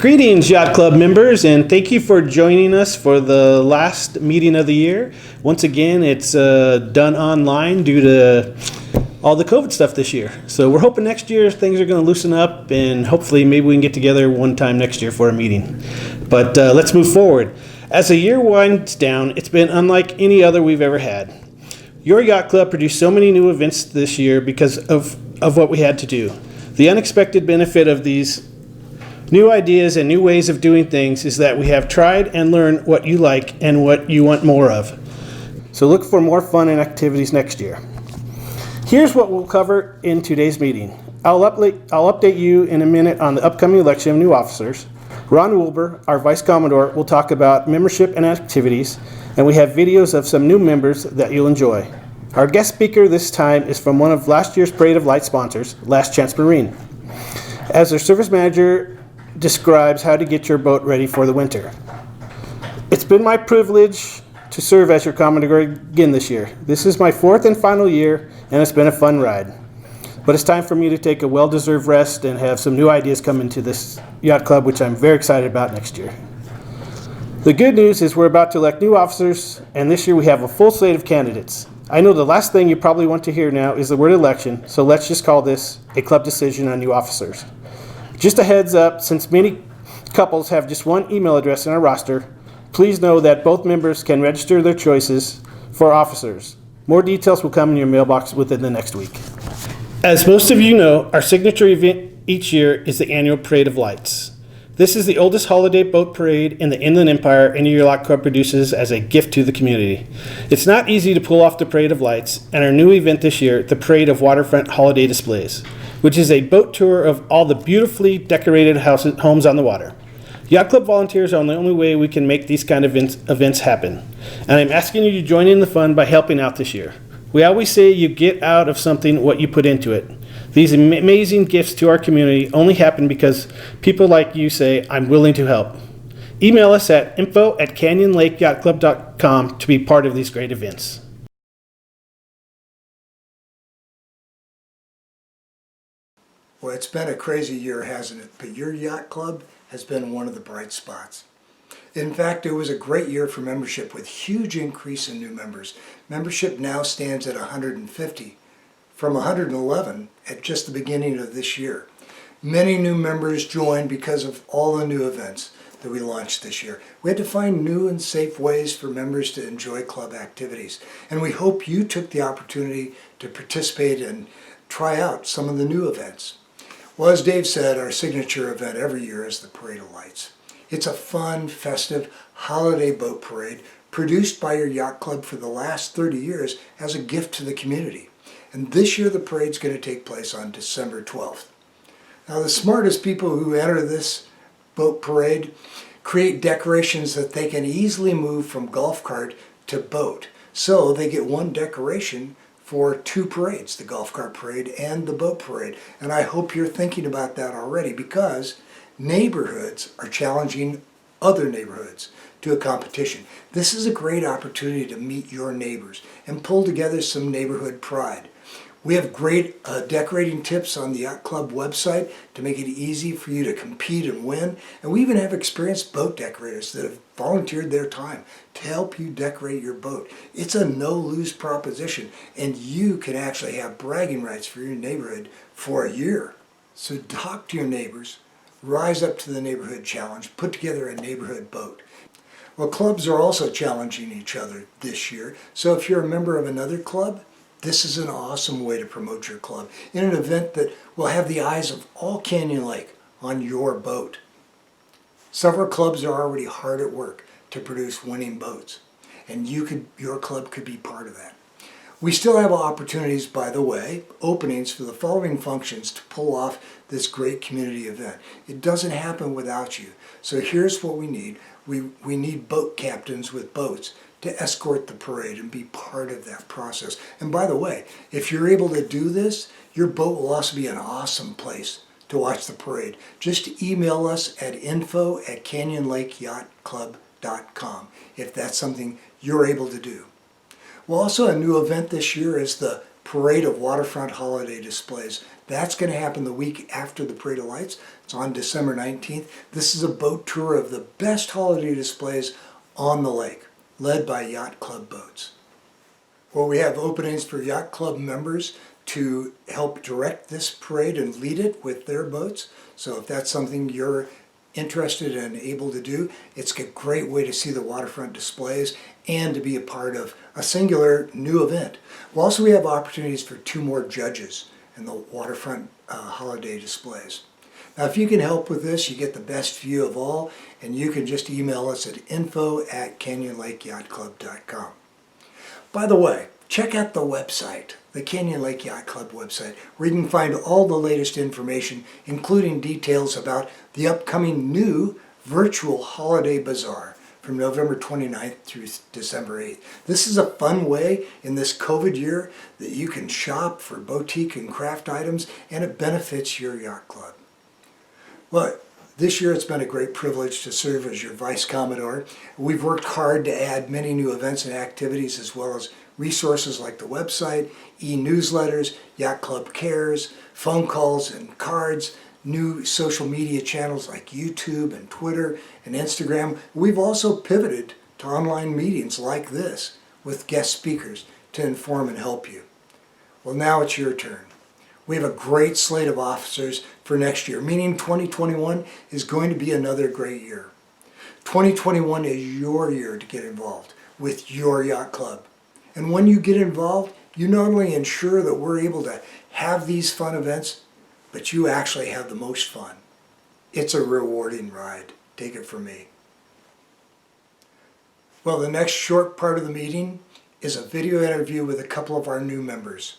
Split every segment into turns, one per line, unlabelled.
Greetings, Yacht Club members, and thank you for joining us for the last meeting of the year. Once again, it's done online due to all the COVID stuff this year. So we're hoping next year things are going to loosen up, and hopefully maybe we can get together one time next year for a meeting. But let's move forward. As the year winds down, it's been unlike any other we've ever had. Your Yacht Club produced so many new events this year because of what we had to do. The unexpected benefit of these new ideas and new ways of doing things is that we have tried and learned what you like and what you want more of. So look for more fun and activities next year. Here's what we'll cover in today's meeting. I'll update you in a minute on the upcoming election of new officers. Ron Wilbur, our Vice Commodore, will talk about membership and activities, and we have videos of some new members that you'll enjoy. Our guest speaker this time is from one of last year's Parade of Lights sponsors, Last Chance Marine. As their service manager describes how to get your boat ready for the winter. It's been my privilege to serve as your Commodore again this year. This is my fourth and final year, and it's been a fun ride. But it's time for me to take a well-deserved rest and have some new ideas come into this yacht club, which I'm very excited about next year. The good news is we're about to elect new officers, and this year we have a full slate of candidates. I know the last thing you probably want to hear now is the word election, so let's just call this a club decision on new officers. Just a heads up, since many couples have just one email address in our roster, please know that both members can register their choices for officers. More details will come in your mailbox within the next week. As most of you know, our signature event each year is the annual Parade of Lights. This is the oldest holiday boat parade in the Inland Empire, and your yacht club produces as a gift to the community. It's not easy to pull off the Parade of Lights, and our new event this year, the Parade of Waterfront Holiday Displays, which is a boat tour of all the beautifully decorated homes on the water. Yacht Club volunteers are the only way we can make these kind of events happen, and I'm asking you to join in the fun by helping out this year. We always say you get out of something what you put into it. These amazing gifts to our community only happen because people like you say, I'm willing to help. Email us at info@canyonlakeyachtclub.com to be part of these great events.
Well, it's been a crazy year, hasn't it? But your yacht club has been one of the bright spots. In fact, it was a great year for membership with huge increase in new members. Membership now stands at 150 from 111 at just the beginning of this year. Many new members joined because of all the new events that we launched this year. We had to find new and safe ways for members to enjoy club activities. And we hope you took the opportunity to participate and try out some of the new events. Well, as Dave said, our signature event every year is the Parade of Lights. It's a fun, festive, holiday boat parade produced by your yacht club for the last 30 years as a gift to the community. And this year the parade's going to take place on December 12th. Now the smartest people who enter this boat parade create decorations that they can easily move from golf cart to boat. So they get one decoration for two parades, the golf cart parade and the boat parade. And I hope you're thinking about that already, because neighborhoods are challenging other neighborhoods to a competition. This is a great opportunity to meet your neighbors and pull together some neighborhood pride. We have great decorating tips on the Yacht Club website to make it easy for you to compete and win. And we even have experienced boat decorators that have volunteered their time to help you decorate your boat. It's a no-lose proposition, and you can actually have bragging rights for your neighborhood for a year. So talk to your neighbors, rise up to the neighborhood challenge, put together a neighborhood boat. Well, clubs are also challenging each other this year, so if you're a member of another club, this is an awesome way to promote your club in an event that will have the eyes of all Canyon Lake on your boat. Several clubs are already hard at work to produce winning boats, and your club could be part of that. We still have opportunities, by the way, openings for the following functions to pull off this great community event. It doesn't happen without you. So here's what we need. We need boat captains with boats to escort the parade and be part of that process. And by the way, if you're able to do this, your boat will also be an awesome place to watch the parade. Just email us at info@canyonlakeyachtclub.com if that's something you're able to do. Well, also a new event this year is the Parade of Waterfront Holiday Displays. That's going to happen the week after the Parade of Lights. It's on December 19th. This is a boat tour of the best holiday displays on the lake, led by Yacht Club boats. Well, we have openings for Yacht Club members to help direct this parade and lead it with their boats. So if that's something you're interested and able to do, it's a great way to see the waterfront displays and to be a part of a singular new event. Well, also we have opportunities for 2 more judges in the waterfront holiday displays. Now, if you can help with this, you get the best view of all, and you can just email us at info@canyonlakeyachtclub.com. By the way, check out the website, the Canyon Lake Yacht Club website, where you can find all the latest information, including details about the upcoming new virtual holiday bazaar from November 29th through December 8th. This is a fun way in this COVID year that you can shop for boutique and craft items, and it benefits your yacht club. Well, this year it's been a great privilege to serve as your Vice Commodore. We've worked hard to add many new events and activities, as well as resources like the website, e-newsletters, Yacht Club Cares, phone calls and cards, new social media channels like YouTube and Twitter and Instagram. We've also pivoted to online meetings like this with guest speakers to inform and help you. Well, now it's your turn. We have a great slate of officers for next year, meaning 2021 is going to be another great year. 2021 is your year to get involved with your yacht club. And when you get involved, you not only ensure that we're able to have these fun events, but you actually have the most fun. It's a rewarding ride. Take it from me. Well, the next short part of the meeting is a video interview with a couple of our new members.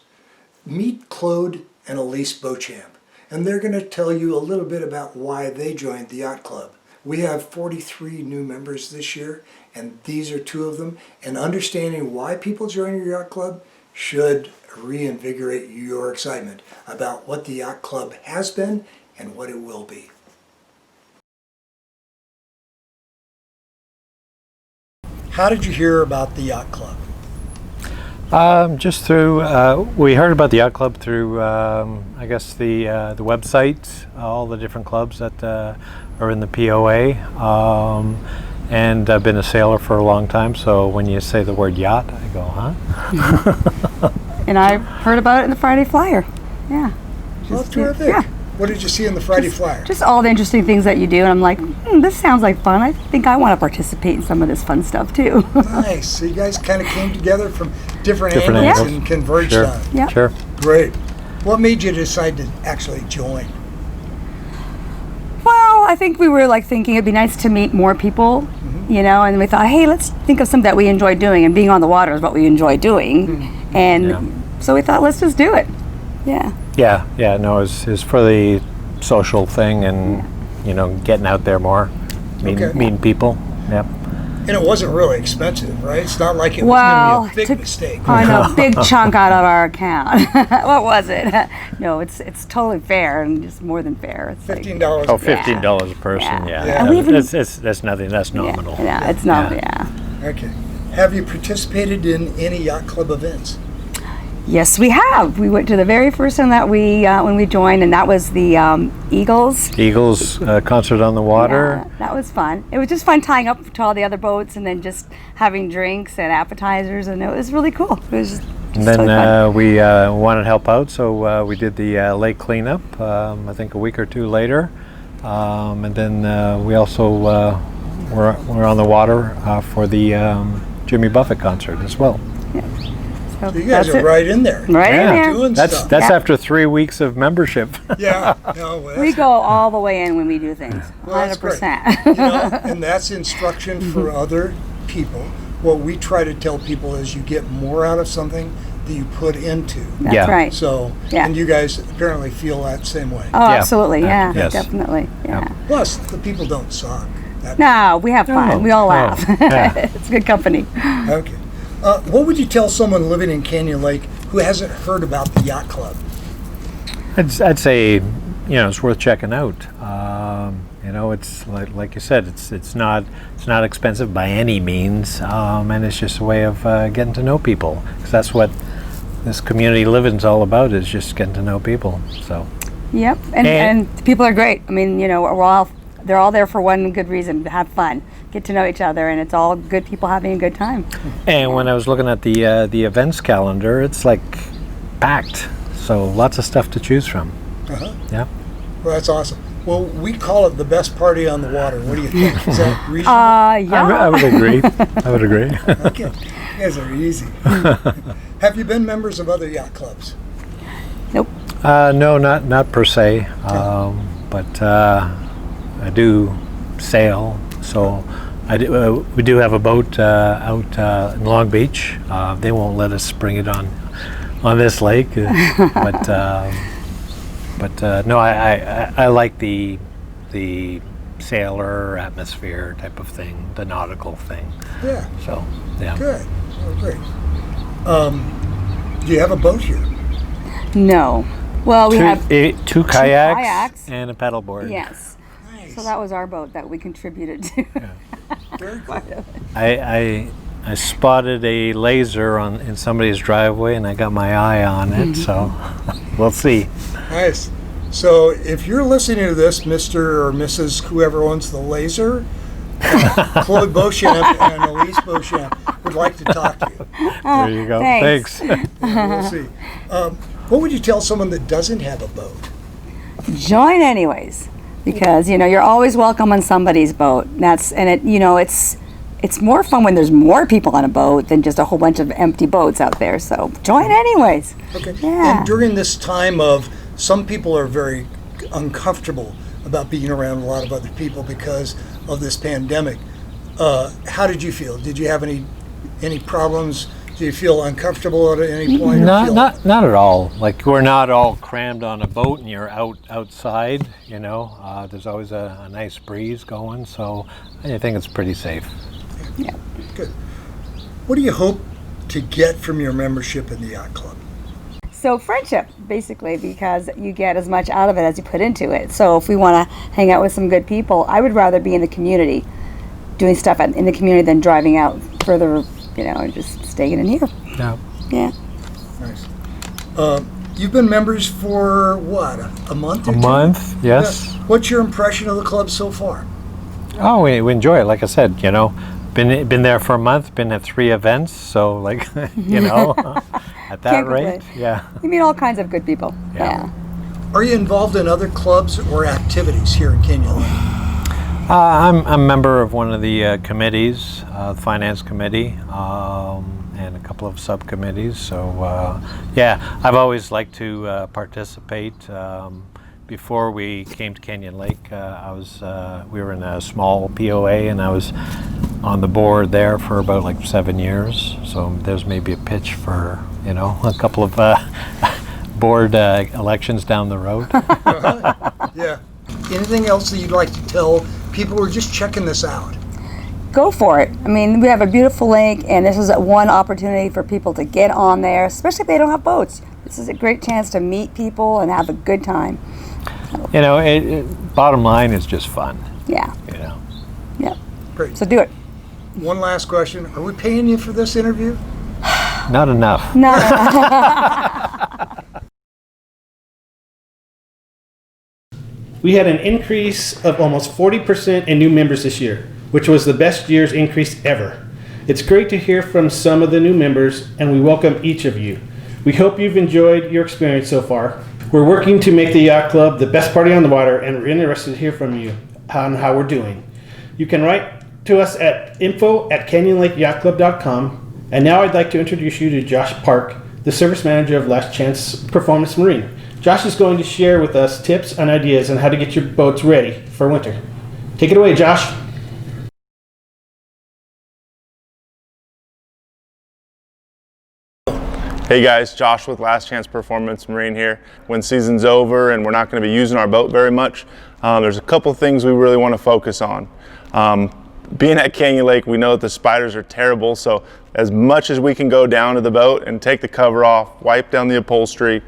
Meet Claude and Elise Beauchamp, and they're going to tell you a little bit about why they joined the Yacht Club. We have 43 new members this year, and these are 2 of them, and understanding why people join your yacht club should reinvigorate your excitement about what the yacht club has been and what it will be. How did you hear about the yacht club?
Just through, we heard about the yacht club through, I guess the website, all the different clubs that are in the POA, and I've been a sailor for a long time. So when you say the word yacht, I go, huh?
And I heard about it in the Friday Flyer. Yeah.
Well, terrific.
Yeah.
What did you see in the Friday Flyer?
Just all the interesting things that you do, and I'm like, this sounds like fun. I think I want to participate in some of this fun stuff too.
Nice. So you guys kind of came together from different angles
angles.
and converged
Sure.
on it.
Yep.
Sure.
Great. What made you decide to actually join?
Well, I think we were like thinking it'd be nice to meet more people, you know, and we thought, hey, let's think of something that we enjoy doing, and being on the water is what we enjoy doing. And
Yeah.
so we thought, let's just do it. Yeah.
Yeah. No, it's for the social thing and getting out there more, meeting people. Yep.
And it wasn't really expensive, right? It's not like it was
Well,
going to be a big mistake.
I know, big chunk out of our account. What was it? No, it's totally fair and just more than fair. It's like,
$15.
Oh, $15 a person.
Yeah.
Yeah.
And we even-
That's nothing. That's nominal.
yeah, it's not. Yeah.
Okay. Have you participated in any yacht club events?
Yes, we have. We went to the very first one that we when we joined, and that was the Eagles.
Eagles concert on the water.
Yeah, that was fun. It was just fun tying up to all the other boats and then just having drinks and appetizers, and it was really cool. It was just
And then
totally fun.
we wanted to help out, so we did the lake cleanup. I think a week or 2 later, and then we also were on the water for the Jimmy Buffett concert as well.
So
So you guys
that's
are
it.
right in there.
Right
Yeah.
in there.
Doing
That's
stuff.
that's
Yeah.
after 3 weeks of membership.
Yeah. No, well,
We
that's,
go all the way in when we do things.
well, that's great.
100%.
You know, and that's instruction for other people. What we try to tell people is you get more out of something that you put into.
That's
Yeah.
right.
So,
Yeah.
and you guys apparently feel that same way.
Oh,
Yeah.
absolutely. Yeah,
Yes.
definitely. Yeah.
Plus, the people don't suck. That,
No, we have fun.
No,
We all
no.
laugh.
Yeah.
It's good company.
Okay. What would you tell someone living in Canyon Lake who hasn't heard about the yacht club?
I'd say, it's worth checking out. It's like you said, it's not expensive by any means, and it's just a way of getting to know people. 'Cause that's what this community living's all about, is just getting to know people. So.
Yep, and people are great. I mean, you know, they're all there for one good reason: to have fun, get to know each other, and it's all good people having a good time.
And when I was looking at the events calendar, it's like packed. So lots of stuff to choose from. Yeah.
Well, that's awesome. Well, we call it the best party on the water. What do you think? Is that reasonable?
Yeah.
I would agree. I would agree.
Okay, you guys are easy. Have you been members of other yacht clubs?
Nope.
No, not per se, but I do sail. So we do have a boat out in Long Beach. They won't let us bring it on this lake, but no, I like the sailor atmosphere type of thing, the nautical thing.
Yeah.
So yeah.
Good. Oh, great. Do you have a boat here?
No. Well, we have
two kayaks and a paddleboard.
Yes.
Nice.
So that was our boat that we contributed to.
Very cool.
I spotted a laser in somebody's driveway, and I got my eye on it. So we'll see.
Nice. So if you're listening to this, Mr. or Mrs. whoever owns the laser, Claude Beauchamp and Elise Beauchamp would like to talk to you.
There you go.
Thanks.
We'll see. What would you tell someone that doesn't have a boat?
Join anyways, because you know you're always welcome on somebody's boat. It's more fun when there's more people on a boat than just a whole bunch of empty boats out there. So join anyways.
Okay.
Yeah.
And during this time of, some people are very uncomfortable about being around a lot of other people because of this pandemic. How did you feel? Did you have any problems? Do you feel uncomfortable at any point?
Not at all. Like, we're not all crammed on a boat and you're outside. You know, there's always a nice breeze going, so I think it's pretty safe.
Yeah.
Good. What do you hope to get from your membership in the yacht club?
So friendship, basically, because you get as much out of it as you put into it. So if we want to hang out with some good people, I would rather be in the community, doing stuff in the community than driving out further, you know, and just staying in here.
Yeah.
Yeah.
Nice. You've been members for what, a month or two?
A month, yes.
Yeah. What's your impression of the club so far?
Oh, we enjoy it. Like I said, you know, been there for a month, been at 3 events, so like, you know, at that
Can't
rate,
complain.
yeah.
You meet all kinds of good people.
Yeah.
Are you involved in other clubs or activities here in Canyon Lake?
I'm a member of one of the committees, the finance committee, and a couple of subcommittees. So yeah, I've always liked to participate. Before we came to Canyon Lake, we were in a small POA, and I was on the board there for about like 7 years. So there's maybe a pitch for, you know, a couple of board elections down the road.
Yeah. Anything else that you'd like to tell people who are just checking this out?
Go for it. I mean, we have a beautiful lake, and this is one opportunity for people to get on there, especially if they don't have boats. This is a great chance to meet people and have a good time.
You know, bottom line is just fun.
Yeah.
You know.
Yep.
Great.
So do it.
One last question. Are we paying you for this interview?
Not enough.
No.
We had an increase of almost 40% in new members this year, which was the best year's increase ever. It's great to hear from some of the new members, and we welcome each of you. We hope you've enjoyed your experience so far. We're working to make the Yacht Club the best party on the water, and we're interested to hear from you on how we're doing. You can write to us at info@canyonlakeyachtclub.com. And now I'd like to introduce you to Josh Park, the service manager of Last Chance Performance Marine. Josh is going to share with us tips and ideas on how to get your boats ready for winter. Take it away, Josh.
Hey guys, Josh with Last Chance Performance Marine here. When season's over and we're not going to be using our boat very much, there's a couple things we really want to focus on. Being at Canyon Lake, we know that the spiders are terrible, so as much as we can go down to the boat and take the cover off, wipe down the upholstery,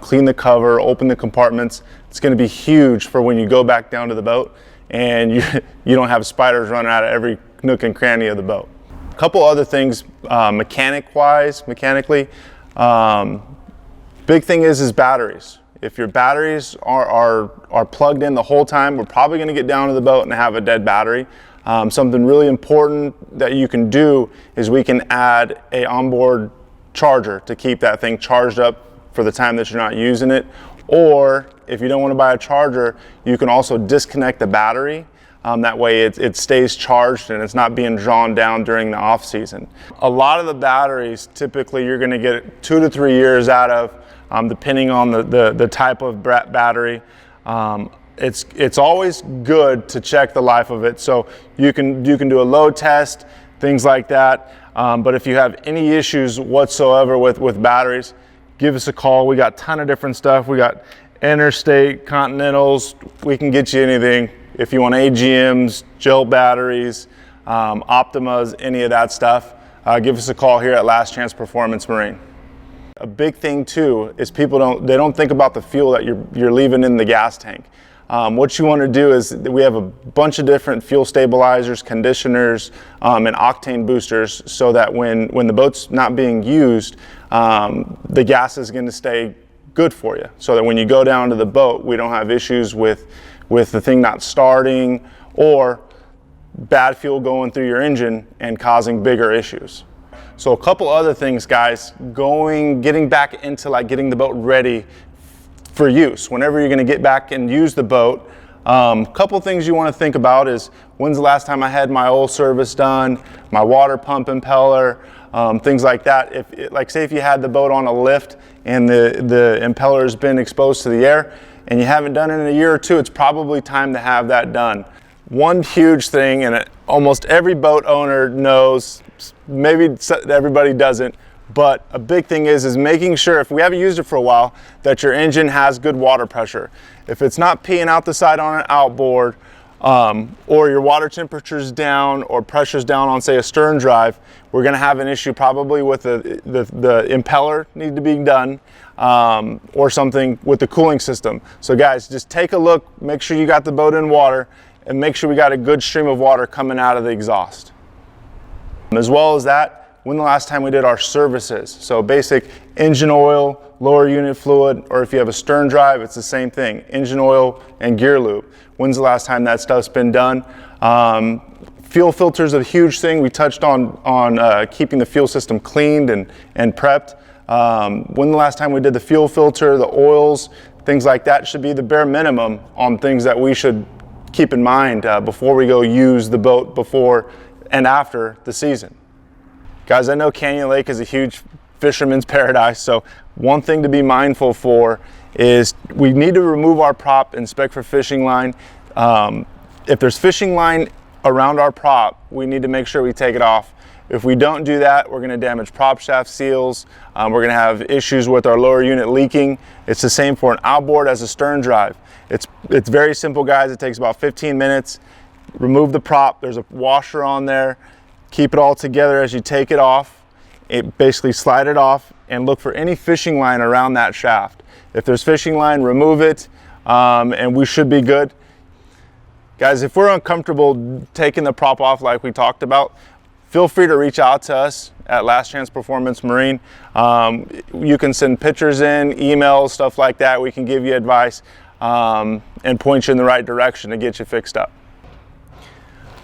clean the cover, open the compartments, it's going to be huge for when you go back down to the boat and you don't have spiders running out of every nook and cranny of the boat. A couple other things mechanically, Big thing is batteries. If your batteries are plugged in the whole time, we're probably going to get down to the boat and have a dead battery. Something really important that you can do is we can add a onboard charger to keep that thing charged up for the time that you're not using it. Or if you don't want to buy a charger, you can also disconnect the battery. That way it stays charged and it's not being drawn down during the off season. A lot of the batteries, typically you're going to get 2 to 3 years out of, depending on the type of battery. It's always good to check the life of it. So you can do a load test, things like that. But if you have any issues whatsoever with batteries, give us a call. We got a ton of different stuff. We got Interstate, Continentals. We can get you anything. If you want AGMs, gel batteries, Optimas, any of that stuff, give us a call here at Last Chance Performance Marine. A big thing too is people don't think about the fuel that you're leaving in the gas tank. What you want to do is we have a bunch of different fuel stabilizers, conditioners, and octane boosters, so that when the boat's not being used, the gas is going to stay good for you. So that when you go down to the boat, we don't have issues with the thing not starting or bad fuel going through your engine and causing bigger issues. So a couple other things, guys, getting back into like getting the boat ready for use. Whenever you're going to get back and use the boat, couple things you want to think about is when's the last time I had my oil service done, my water pump impeller, things like that. Like say if you had the boat on a lift and the impeller has been exposed to the air and you haven't done it in a year or two, it's probably time to have that done. One huge thing, and almost every boat owner knows, maybe everybody doesn't, but a big thing is making sure, if we haven't used it for a while, that your engine has good water pressure. If it's not peeing out the side on an outboard, or your water temperature's down or pressure's down on, say, a stern drive, we're going to have an issue probably with the impeller need to be done, or something with the cooling system. So guys, just take a look, make sure you got the boat in water, and make sure we got a good stream of water coming out of the exhaust. As well as that, when the last time we did our services. So basic engine oil, lower unit fluid, or if you have a stern drive, it's the same thing, engine oil and gear lube. When's the last time that stuff's been done? Fuel filter is a huge thing. We touched on keeping the fuel system cleaned and prepped. When the last time we did the fuel filter, the oils, things like that should be the bare minimum on things that we should keep in mind before we go use the boat before and after the season. Guys, I know Canyon Lake is a huge fisherman's paradise, so one thing to be mindful for is we need to remove our prop, inspect for fishing line. If there's fishing line around our prop, we need to make sure we take it off. If we don't do that, we're going to damage prop shaft seals. We're going to have issues with our lower unit leaking. It's the same for an outboard as a stern drive. It's very simple, guys. It takes about 15 minutes. Remove the prop. There's a washer on there. Keep it all together as you take it off. Basically slide it off and look for any fishing line around that shaft. If there's fishing line, remove it, and we should be good. Guys, if we're uncomfortable taking the prop off like we talked about, feel free to reach out to us at Last Chance Performance Marine. You can send pictures in, emails, stuff like that. We can give you advice and point you in the right direction to get you fixed up.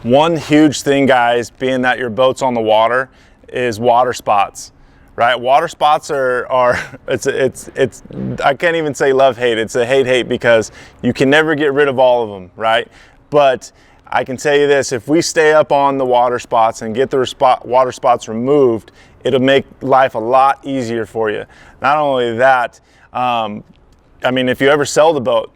One huge thing, guys, being that your boat's on the water, is water spots, right? Water spots it's I can't even say love-hate, it's a hate-hate because you can never get rid of all of them, right? But I can tell you this, if we stay up on the water spots and get the water spots removed, it'll make life a lot easier for you. Not only that, I mean, if you ever sell the boat,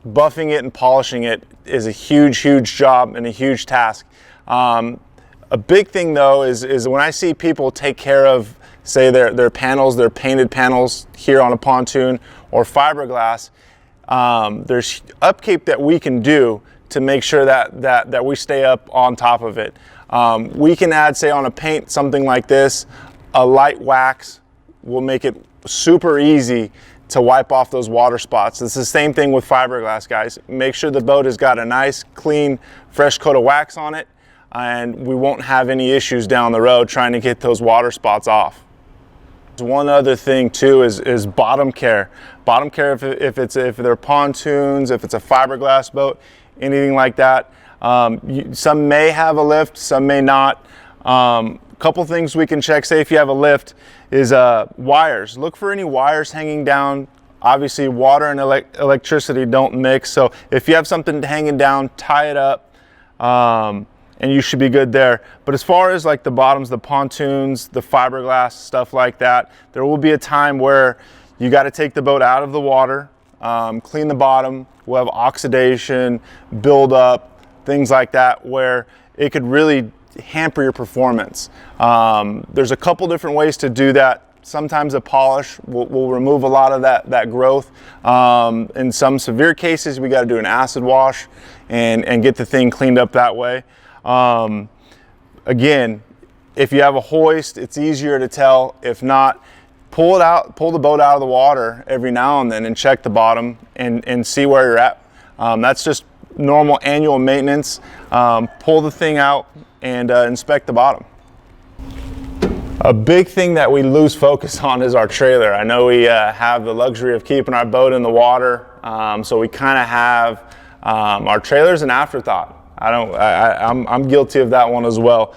buffing it and polishing it is a huge job and a huge task. A big thing though is when I see people take care of, say, their panels, their painted panels here on a pontoon or fiberglass, there's upkeep that we can do to make sure that we stay up on top of it. We can add, say, on a paint, something like this, a light wax will make it super easy to wipe off those water spots. It's the same thing with fiberglass, guys. Make sure the boat has got a nice, clean, fresh coat of wax on it, and we won't have any issues down the road trying to get those water spots off. One other thing too is bottom care. Bottom care if they're pontoons, if it's a fiberglass boat, anything like that. Some may have a lift, some may not. Couple things we can check, say if you have a lift, is wires. Look for any wires hanging down. Obviously water and electricity don't mix, so if you have something hanging down, tie it up, and you should be good there. But as far as like the bottoms, the pontoons, the fiberglass, stuff like that, there will be a time where you got to take the boat out of the water, clean the bottom. We'll have oxidation, build up, things like that, where it could really hamper your performance. There's a couple different ways to do that. Sometimes a polish will remove a lot of that growth. In some severe cases, we got to do an acid wash and get the thing cleaned up that way. Again, if you have a hoist, it's easier to tell. If not, pull the boat out of the water every now and then and check the bottom and see where you're at. That's just normal annual maintenance. Pull the thing out and inspect the bottom. A big thing that we lose focus on is our trailer. I know we have the luxury of keeping our boat in the water, so we kind of have our trailer's an afterthought. I'm guilty of that one as well.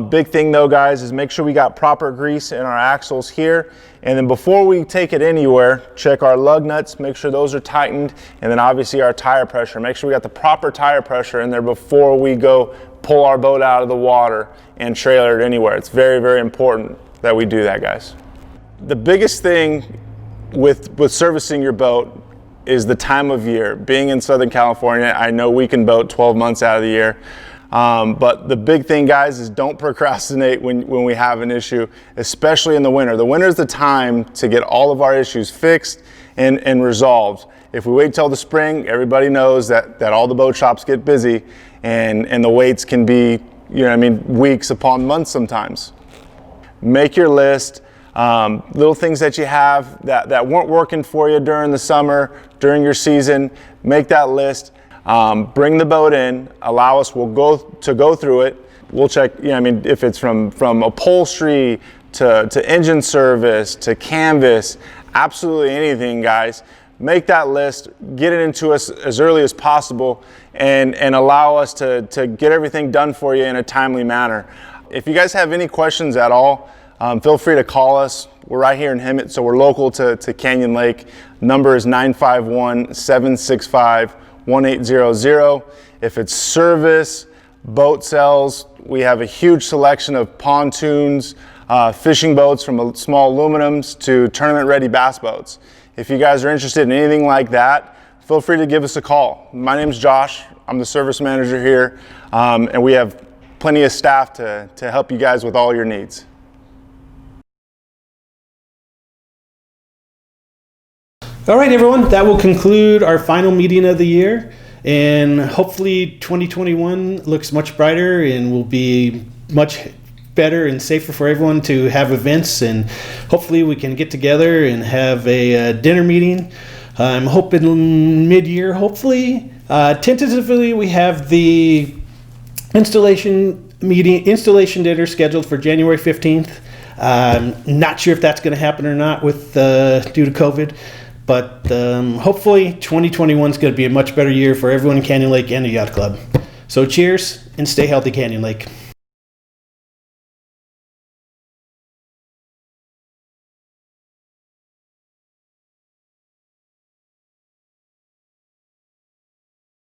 Big thing though, guys, is make sure we got proper grease in our axles here, and then before we take it anywhere, check our lug nuts, make sure those are tightened, and then obviously our tire pressure. Make sure we got the proper tire pressure in there before we go pull our boat out of the water and trailer it anywhere. It's very, very important that we do that, guys. The biggest thing with servicing your boat is the time of year. Being in Southern California, I know we can boat 12 months out of the year. But the big thing, guys, is don't procrastinate when we have an issue, especially in the winter. The winter is the time to get all of our issues fixed and resolved. If we wait till the spring, everybody knows that all the boat shops get busy and the waits can be, weeks upon months sometimes. Make your list. Little things that you have that weren't working for you during the summer, during your season, make that list. Bring the boat in, we'll go through it. We'll check, if it's from upholstery to engine service to canvas, absolutely anything, guys. Make that list, get it into us as early as possible, and allow us to get everything done for you in a timely manner. If you guys have any questions at all, feel free to call us. We're right here in Hemet, so we're local to Canyon Lake. Number is 951-765-1800. If it's service, boat sales, we have a huge selection of pontoons, fishing boats from small aluminums to tournament-ready bass boats. If you guys are interested in anything like that, feel free to give us a call. My name's Josh. I'm the service manager here, and we have plenty of staff to help you guys with all your needs.
All right, everyone, that will conclude our final meeting of the year, and hopefully 2021 looks much brighter and will be much better and safer for everyone to have events, and hopefully we can get together and have a dinner meeting. I'm hoping mid-year, hopefully. Tentatively, we have the installation dinner scheduled for January 15th. Not sure if that's going to happen or not with due to COVID. But hopefully 2021 is going to be a much better year for everyone in Canyon Lake and the Yacht Club. So cheers and stay healthy, Canyon Lake.